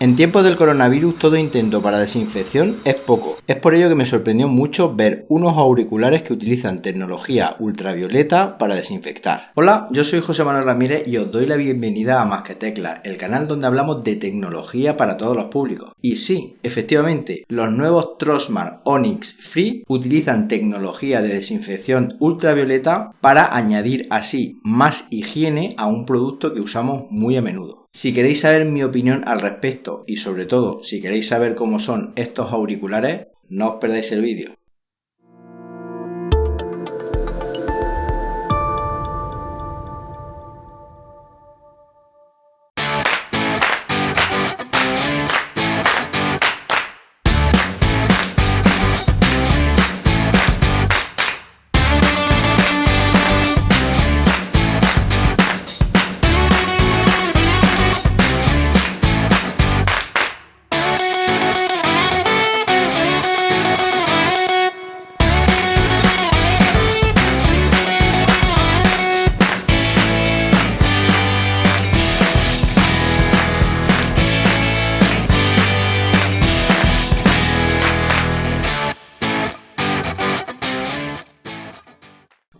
En tiempos del coronavirus todo intento para desinfección es poco. Es por ello que me sorprendió mucho ver unos auriculares que utilizan tecnología ultravioleta para desinfectar. Hola, yo soy José Manuel Ramírez y os doy la bienvenida a Más que Teclas, el canal donde hablamos de tecnología para todos los públicos. Y sí, efectivamente, los nuevos Trosmart Onyx Free utilizan tecnología de desinfección ultravioleta para añadir así más higiene a un producto que usamos muy a menudo. Si queréis saber mi opinión al respecto y sobre todo si queréis saber cómo son estos auriculares, no os perdáis el vídeo.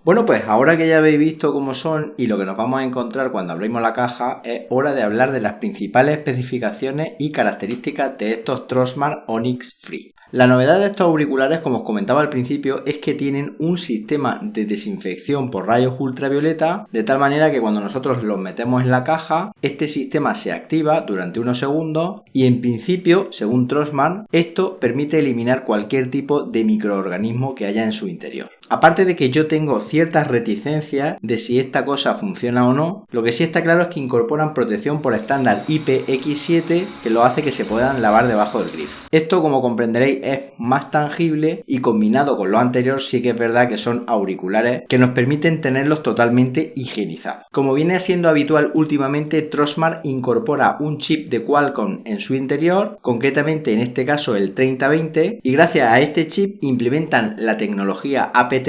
Bueno, pues ahora que ya habéis visto cómo son y lo que nos vamos a encontrar cuando abrimos la caja, es hora de hablar de las principales especificaciones y características de estos Trosmart Onyx Free. La novedad de estos auriculares, como os comentaba al principio, es que tienen un sistema de desinfección por rayos ultravioleta, de tal manera que cuando nosotros los metemos en la caja, este sistema se activa durante unos segundos y en principio, según Trosmart, esto permite eliminar cualquier tipo de microorganismo que haya en su interior. Aparte de que yo tengo ciertas reticencias de si esta cosa funciona o no, lo que sí está claro es que incorporan protección por estándar IPX7 que lo hace que se puedan lavar debajo del grifo. Esto, como comprenderéis, es más tangible y combinado con lo anterior sí que es verdad que son auriculares que nos permiten tenerlos totalmente higienizados. Como viene siendo habitual últimamente, Trosmart incorpora un chip de Qualcomm en su interior, concretamente en este caso el 3020, y gracias a este chip implementan la tecnología aptX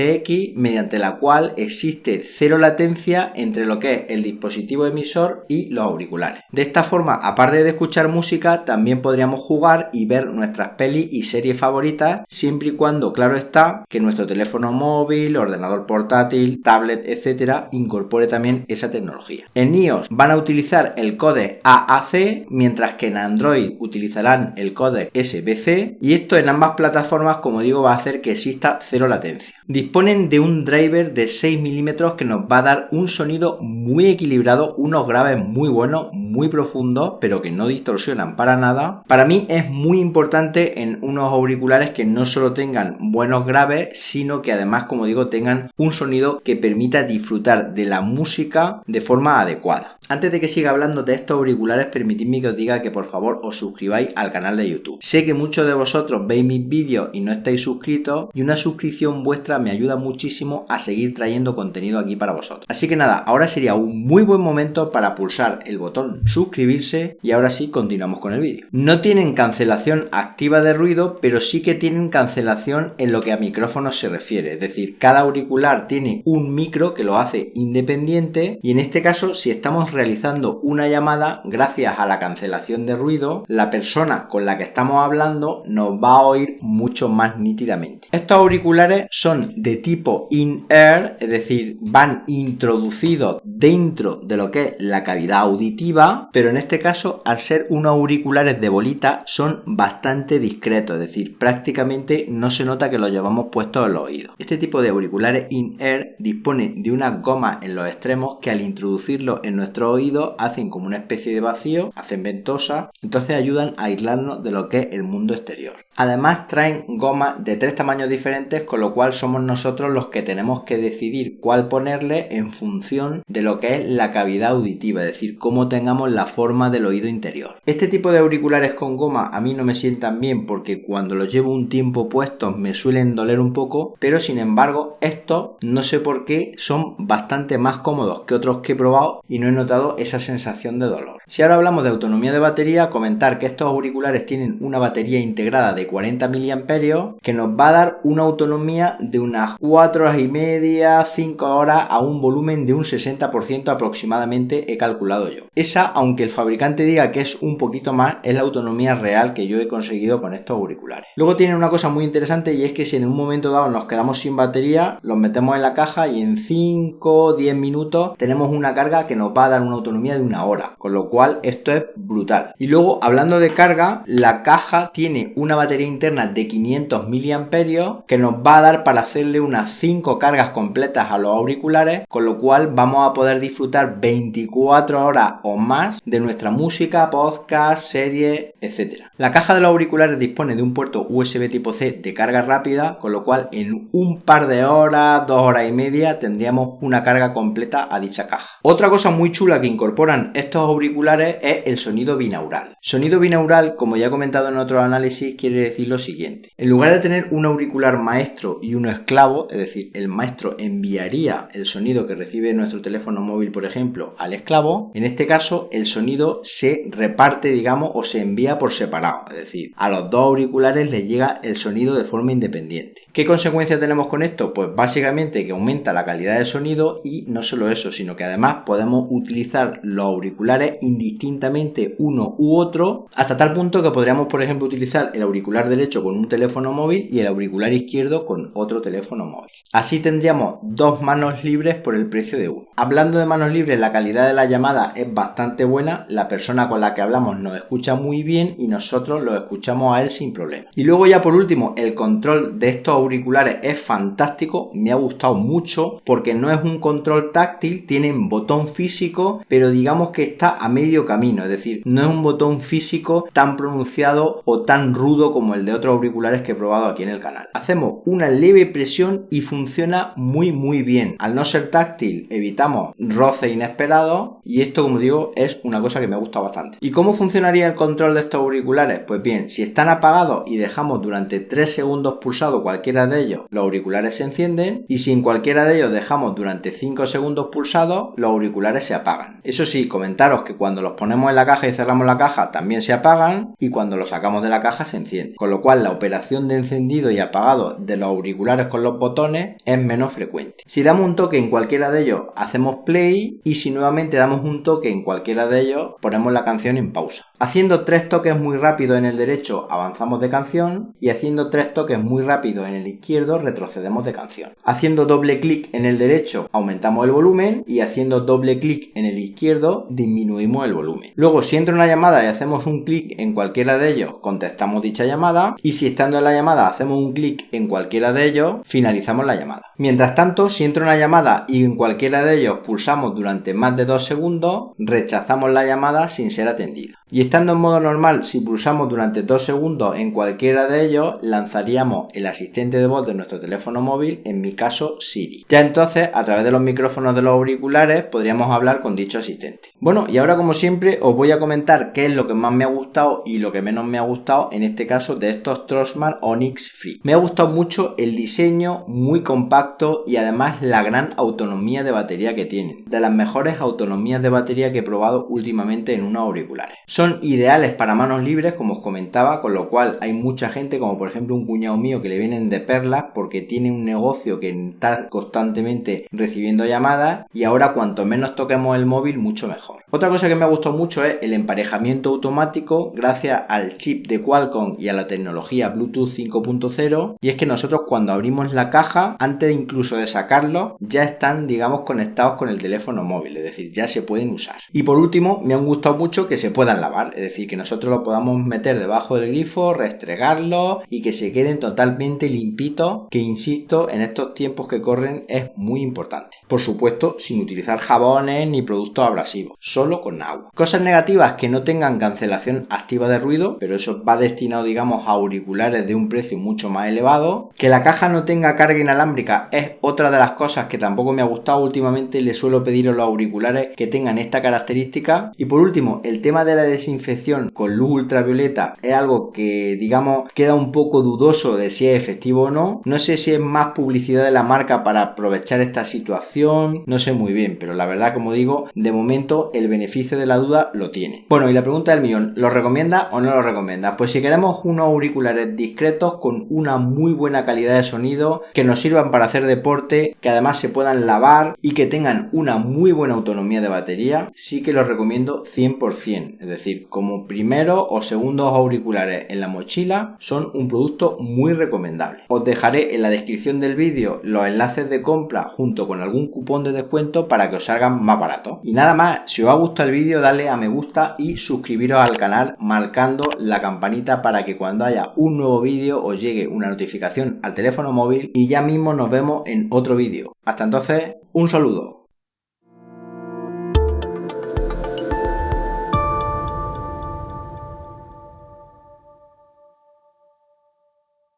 mediante la cual existe cero latencia entre lo que es el dispositivo emisor y los auriculares. De esta forma, aparte de escuchar música, también podríamos jugar y ver nuestras pelis y series favoritas, siempre y cuando, claro está, que nuestro teléfono móvil, ordenador portátil, tablet, etcétera, incorpore también esa tecnología. En iOS van a utilizar el códec AAC, mientras que en Android utilizarán el códec SBC, y esto en ambas plataformas, como digo, va a hacer que exista cero latencia. Disponen de un driver de 6 mm que nos va a dar un sonido muy equilibrado, unos graves muy buenos, muy profundos, pero que no distorsionan para nada. Para mí es muy importante en unos auriculares que no solo tengan buenos graves, sino que además, como digo, tengan un sonido que permita disfrutar de la música de forma adecuada. Antes de que siga hablando de estos auriculares, permitidme que os diga que por favor os suscribáis al canal de YouTube. Sé que muchos de vosotros veis mis vídeos y no estáis suscritos, y una suscripción vuestra me ayuda muchísimo a seguir trayendo contenido aquí para vosotros. Así que nada, ahora sería un muy buen momento para pulsar el botón suscribirse y ahora sí continuamos con el vídeo. No tienen cancelación activa de ruido, pero sí que tienen cancelación en lo que a micrófonos se refiere. Es decir, cada auricular tiene un micro que lo hace independiente y en este caso, si estamos realizando una llamada, gracias a la cancelación de ruido, la persona con la que estamos hablando nos va a oír mucho más nítidamente. Estos auriculares son de tipo in-ear, es decir, van introducidos dentro de lo que es la cavidad auditiva, pero en este caso, al ser unos auriculares de bolita, son bastante discretos, es decir, prácticamente no se nota que los llevamos puestos en los oídos. Este tipo de auriculares in-ear dispone de unas gomas en los extremos que al introducirlos en nuestro oído hacen como una especie de vacío, hacen ventosa, entonces ayudan a aislarnos de lo que es el mundo exterior. Además traen gomas de 3 tamaños diferentes, con lo cual somos nosotros los que tenemos que decidir cuál ponerle en función de lo que es la cavidad auditiva, es decir, cómo tengamos la forma del oído interior. Este tipo de auriculares con goma a mí no me sientan bien porque cuando los llevo un tiempo puestos me suelen doler un poco, pero sin embargo estos no sé por qué son bastante más cómodos que otros que he probado y no he notado esa sensación de dolor. Si ahora hablamos de autonomía de batería, comentar que estos auriculares tienen una batería integrada de 40 mAh que nos va a dar una autonomía de unas 4 horas y media, 5 horas a un volumen de un 60% aproximadamente he calculado yo. Esa, aunque el fabricante diga que es un poquito más, es la autonomía real que yo he conseguido con estos auriculares. Luego tienen una cosa muy interesante y es que si en un momento dado nos quedamos sin batería, los metemos en la caja y en 5 o 10 minutos tenemos una carga que nos va a dar una autonomía de 1 hora, con lo cual esto es brutal. Y luego, hablando de carga, la caja tiene una batería interna de 500 mAh que nos va a dar para hacerle unas 5 cargas completas a los auriculares, con lo cual vamos a poder disfrutar 24 horas o más de nuestra música, podcast, series, etc. La caja de los auriculares dispone de un puerto USB tipo C de carga rápida, con lo cual en un par de horas, 2 horas y media tendríamos una carga completa a dicha caja. Otra cosa muy chula que incorporan estos auriculares es el sonido binaural. Sonido binaural, como ya he comentado en otros análisis, quiere decir lo siguiente. En lugar de tener un auricular maestro y uno esclavo, es decir, el maestro enviaría el sonido que recibe nuestro teléfono móvil, por ejemplo, al esclavo, en este caso el sonido se reparte, digamos, o se envía por separado, es decir, a los dos auriculares les llega el sonido de forma independiente. ¿Qué consecuencias tenemos con esto? Pues básicamente que aumenta la calidad del sonido y no solo eso, sino que además podemos utilizar los auriculares indistintamente uno u otro, hasta tal punto que podríamos, por ejemplo, utilizar el auricular derecho con un teléfono móvil y el auricular izquierdo con otro teléfono móvil. Así tendríamos dos manos libres por el precio de uno. Hablando de manos libres, la calidad de la llamada es bastante buena, la persona con la que hablamos nos escucha muy bien y nosotros lo escuchamos a él sin problema. Y luego ya por último, el control de estos auriculares es fantástico, me ha gustado mucho porque no es un control táctil, tienen botón físico, pero digamos que está a medio camino, es decir, no es un botón físico tan pronunciado o tan rudo como el de otros auriculares que he probado aquí en el canal. Hacemos una leve presión y funciona muy bien. Al no ser táctil evitamos roces inesperados y esto, como digo, es una cosa que me gusta bastante. ¿Y cómo funcionaría el control de estos auriculares? Pues bien, si están apagados y dejamos durante 3 segundos pulsado cualquiera de ellos, los auriculares se encienden, y si en cualquiera de ellos dejamos durante 5 segundos pulsados, los auriculares se apagan. Eso sí, comentaros que cuando los ponemos en la caja y cerramos la caja también se apagan, y cuando los sacamos de la caja se encienden. Con lo cual la operación de encendido y apagado de los auriculares con los botones es menos frecuente. Si damos un toque en cualquiera de ellos, hacemos play, y si nuevamente damos un toque en cualquiera de ellos, ponemos la canción en pausa. Haciendo 3 toques muy rápidos en el derecho, avanzamos de canción, y haciendo 3 toques muy rápidos en el izquierdo, retrocedemos de canción. Haciendo doble clic en el derecho, aumentamos el volumen, y haciendo doble clic en el izquierdo, disminuimos el volumen. Luego, si entra una llamada y hacemos un clic en cualquiera de ellos, contestamos dicha llamada, y si estando en la llamada hacemos un clic en cualquiera de ellos, finalizamos la llamada. Mientras tanto, si entra una llamada y en cualquiera de ellos pulsamos durante más de 2 segundos, rechazamos la llamada sin ser atendida. Y estando en modo normal, si pulsamos durante 2 segundos en cualquiera de ellos, lanzaríamos el asistente de voz de nuestro teléfono móvil, en mi caso Siri. Ya entonces, a través de los micrófonos de los auriculares, podríamos hablar con dicho asistente. Bueno, y ahora como siempre os voy a comentar qué es lo que más me ha gustado y lo que menos me ha gustado, en este caso de estos Trosmart Onyx Free. Me ha gustado mucho el diseño, muy compacto, y además la gran autonomía de batería que tienen. De las mejores autonomías de batería que he probado últimamente en unos auriculares. Son ideales para manos libres, como os comentaba, con lo cual hay mucha gente, como por ejemplo un cuñado mío, que le vienen de perlas porque tiene un negocio que está constantemente recibiendo llamadas, y ahora cuanto menos toquemos el móvil, mucho mejor. Otra cosa que me ha gustado mucho es el emparejamiento automático gracias al chip de Qualcomm y a la tecnología Bluetooth 5.0, y es que nosotros cuando abrimos la caja, antes incluso de sacarlos, ya están, digamos, conectados con el teléfono móvil, es decir, ya se pueden usar. Y por último, me han gustado mucho que se puedan lavar, es decir, que nosotros lo podamos meter debajo del grifo, restregarlo y que se queden totalmente limpitos, que insisto, en estos tiempos que corren es muy importante. Por supuesto, sin utilizar jabones ni productos abrasivos, solo con agua. Cosas negativas: que no tengan cancelación activa de ruido, pero eso va destinado, digamos, a auriculares de un precio mucho más elevado. Que la caja no tenga carga inalámbrica es otra de las cosas que tampoco me ha gustado. Últimamente le suelo pedir a los auriculares que tengan esta característica. Y por último, el tema de la desinfección con luz ultravioleta es algo que, digamos, queda un poco dudoso de si es efectivo o no. No sé si es más publicidad de la marca para aprovechar esta situación, no sé muy bien, pero la verdad, como digo, de momento el beneficio de la duda lo tiene. Bueno, y la pregunta del millón, ¿lo recomiendas o no lo recomiendas? Pues si queremos unos auriculares discretos con una muy buena calidad de sonido, que nos sirvan para hacer deporte, que además se puedan lavar y que tengan una muy buena autonomía de batería, sí que los recomiendo 100%. Es decir, como primeros o segundos auriculares en la mochila, son un producto muy recomendable. Os dejaré en la descripción del vídeo los enlaces de compra junto con algún cupón de descuento para que os salgan más baratos. Y nada más, si os ha gustado el vídeo, dale a me gusta y suscribiros al canal marcando la campanita para que cuando haya un nuevo vídeo os llegue una notificación al teléfono móvil, y ya mismo nos vemos en otro vídeo. Hasta entonces, un saludo.